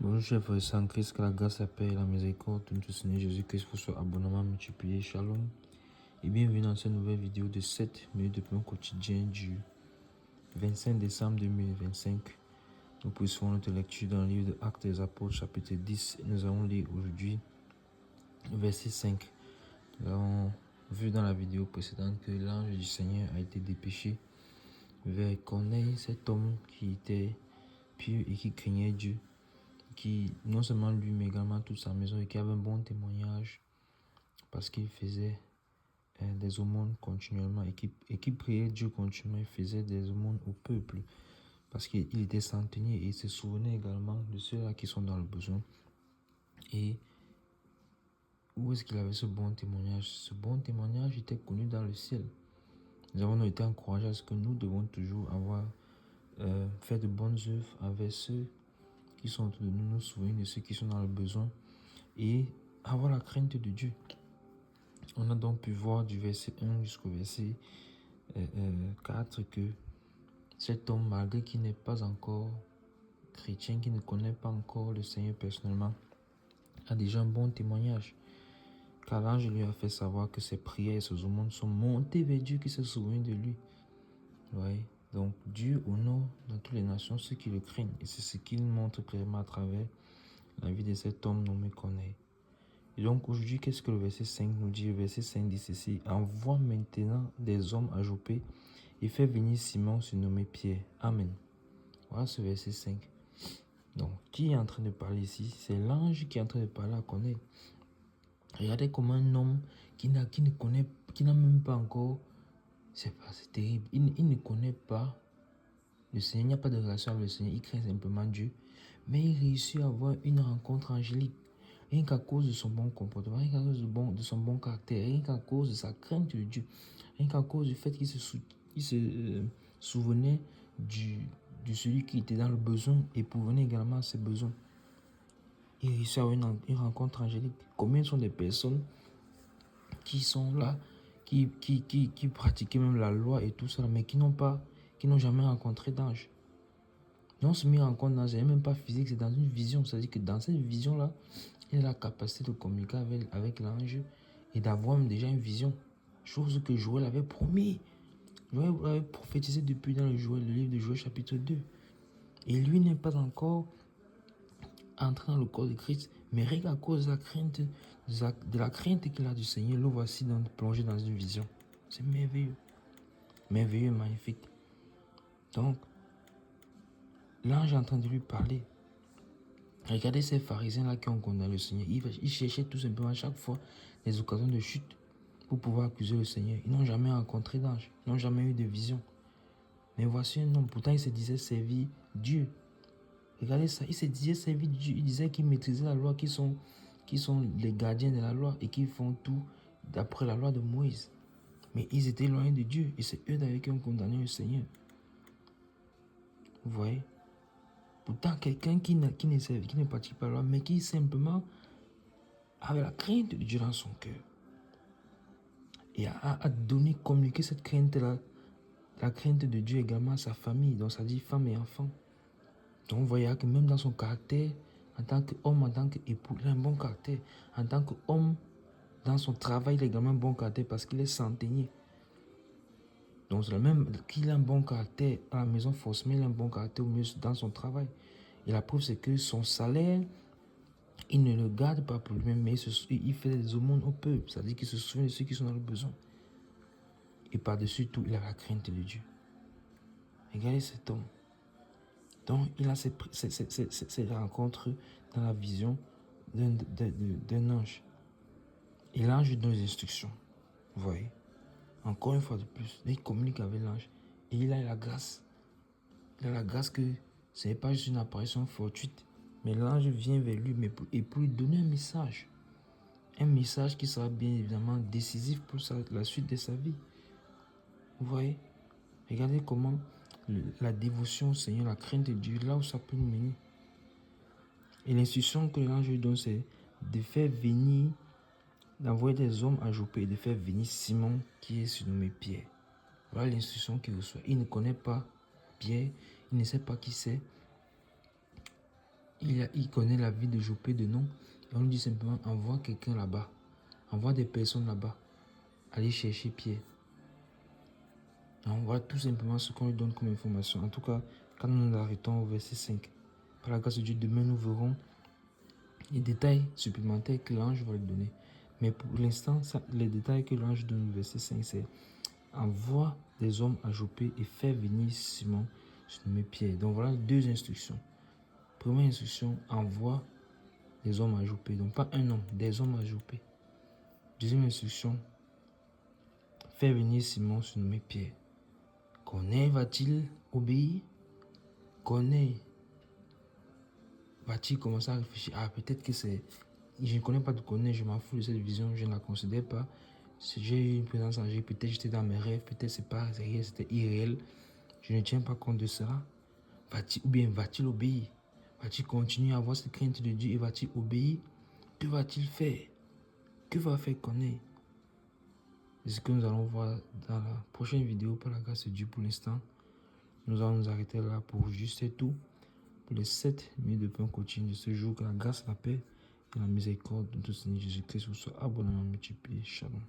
Bonjour chers frères et sœurs en Christ, que la grâce, la paix et la miséricorde de notre Seigneur Jésus-Christ vous soit abondamment multiplié. Shalom et bienvenue dans cette nouvelle vidéo de 7 minutes de plan quotidien du 25 décembre 2025. Nous poursuivons notre lecture dans le livre de Actes des Apôtres chapitre 10. Nous allons lire aujourd'hui verset 5. Nous avons vu dans la vidéo précédente que l'ange du Seigneur a été dépêché vers Corneille, cet homme qui était pieux et qui craignait Dieu, qui non seulement lui mais également toute sa maison, et qui avait un bon témoignage parce qu'il faisait des aumônes continuellement et qui priait Dieu continuellement. Il faisait des aumônes au peuple parce qu'il était centenier et il se souvenait également de ceux-là qui sont dans le besoin. Et où est-ce qu'il avait ce bon témoignage? Ce bon témoignage était connu dans le ciel. Nous avons été encouragés à ce que nous devons toujours avoir fait de bonnes œuvres avec ceux qui sont autour de nous, nous souvenir de ceux qui sont dans le besoin et avoir la crainte de Dieu. On a donc pu voir du verset 1 jusqu'au verset 4 que cet homme, malgré qu'il n'est pas encore chrétien, qui ne connaît pas encore le Seigneur personnellement, a déjà un bon témoignage. Car l'ange lui a fait savoir que ses prières et ses aumônes sont montées vers Dieu qui se souvient de lui. Ouais. Donc Dieu honore dans toutes les nations ceux qui le craignent. Et c'est ce qu'il montre clairement à travers la vie de cet homme nommé Corneille. Et donc aujourd'hui, qu'est-ce que le verset 5 nous dit? Le verset 5 dit ceci: envoie maintenant des hommes à Joppé et fais venir Simon surnommé Pierre. Amen. Voilà ce verset 5. Donc, qui est en train de parler ici? C'est l'ange qui est en train de parler à Corneille. Regardez comment un homme qui n'a même pas encore, c'est terrible, il ne connaît pas le Seigneur, il n'y a pas de relation avec le Seigneur, il craint simplement Dieu, mais il réussit à avoir une rencontre angélique. Rien qu'à cause de son bon comportement, rien qu'à cause de son bon caractère, rien qu'à cause de sa crainte de Dieu, rien qu'à cause du fait qu'il se souvenait de celui qui était dans le besoin et pourvenait également à ses besoins. Il réussit à avoir une rencontre angélique. Combien sont des personnes qui sont là, qui pratiquaient même la loi et tout ça, mais qui n'ont jamais rencontré d'ange. Non seulement il rencontre d'ange, c'est même pas physique, c'est dans une vision. C'est-à-dire que dans cette vision-là, il a la capacité de communiquer avec l'ange et d'avoir déjà une vision. Chose que Joël avait promis. Joël avait prophétisé depuis dans le livre de Joël chapitre 2. Et lui n'est pas encore entré dans le corps de Christ, mais rien qu'à cause de la crainte qu'il a du Seigneur, le voici plongé dans une vision. C'est merveilleux. Merveilleux, magnifique. Donc, l'ange est en train de lui parler. Regardez ces pharisiens-là qui ont condamné le Seigneur. Ils cherchaient tout simplement à chaque fois des occasions de chute pour pouvoir accuser le Seigneur. Ils n'ont jamais rencontré d'ange. Ils n'ont jamais eu de vision. Mais voici un homme. Pourtant, il se disait servir Dieu. Regardez ça. Il se disait servir Dieu. Il disait qu'il maîtrisait la loi, qui sont les gardiens de la loi et qui font tout d'après la loi de Moïse. Mais ils étaient loin de Dieu. Et c'est eux d'ailleurs qui ont condamné le Seigneur. Vous voyez? Pourtant, quelqu'un qui ne pratique pas la loi, mais qui simplement avait la crainte de Dieu dans son cœur. Et a donné, communiqué cette crainte-là, la crainte de Dieu également à sa famille, donc ça dit femme et enfant. Donc vous voyez que même dans son caractère, en tant qu'homme, en tant qu'époux, il a un bon caractère. En tant qu'homme, dans son travail, il a également un bon caractère parce qu'il est centenier. Donc c'est le même qu'il a un bon caractère à la maison, forcément il a un bon caractère au mieux dans son travail. Et la preuve c'est que son salaire, il ne le garde pas pour lui-même, mais il fait des aumônes au peuple. C'est-à-dire qu'il se souvient de ceux qui sont dans le besoin. Et par-dessus tout, il a la crainte de Dieu. Regardez cet homme. Donc, il a ces rencontres dans la vision d'un ange. Et l'ange lui donne des instructions. Vous voyez? Encore une fois de plus, il communique avec l'ange. Et il a la grâce. Il a la grâce que ce n'est pas juste une apparition fortuite. Mais l'ange vient vers lui pour lui donner un message. Un message qui sera bien évidemment décisif pour la suite de sa vie. Vous voyez? Regardez comment la dévotion au Seigneur, la crainte de Dieu, là où ça peut nous mener. Et l'instruction que l'ange lui donne, c'est de faire venir, d'envoyer des hommes à Joppé et de faire venir Simon qui est surnommé Pierre. Voilà l'instruction qu'il reçoit. Il ne connaît pas Pierre, il ne sait pas qui c'est. il connaît la vie de Joppé de nom. Et on lui dit simplement, envoie quelqu'un là-bas. Envoie des personnes là-bas. Allez chercher Pierre. Et on voit tout simplement ce qu'on lui donne comme information. En tout cas, quand nous nous arrêtons au verset 5. Par la grâce de Dieu, demain nous verrons les détails supplémentaires que l'ange va lui donner. Mais pour l'instant, les détails que l'ange donne au verset 5, c'est envoie des hommes à Joppé et fais venir Simon, surnommé Pierre. Donc voilà deux instructions. Première instruction, envoie des hommes à Joppé. Donc pas un homme, des hommes à Joppé. Deuxième instruction, fais venir Simon, surnommé Pierre. Corneille va-t-il obéir? Corneille va-t-il commencer à réfléchir? Ah, peut-être que c'est... Je ne connais pas de Corneille, je m'en fous de cette vision, je ne la considère pas. Si j'ai eu une présence angélique, peut-être j'étais dans mes rêves, peut-être c'est pas réel, c'était irréel. Je ne tiens pas compte de cela. Ou bien va-t-il obéir? Va-t-il continuer à avoir cette crainte de Dieu et va-t-il obéir? Que va-t-il faire? Que va faire Corneille? C'est ce que nous allons voir dans la prochaine vidéo par la grâce de Dieu. Pour l'instant, nous allons nous arrêter là pour juste et tout. Pour les 7 minutes de pain coaching de ce jour, que la grâce, la paix et la miséricorde de notre Seigneur Jésus-Christ vous soit abondamment multipliée. Shalom.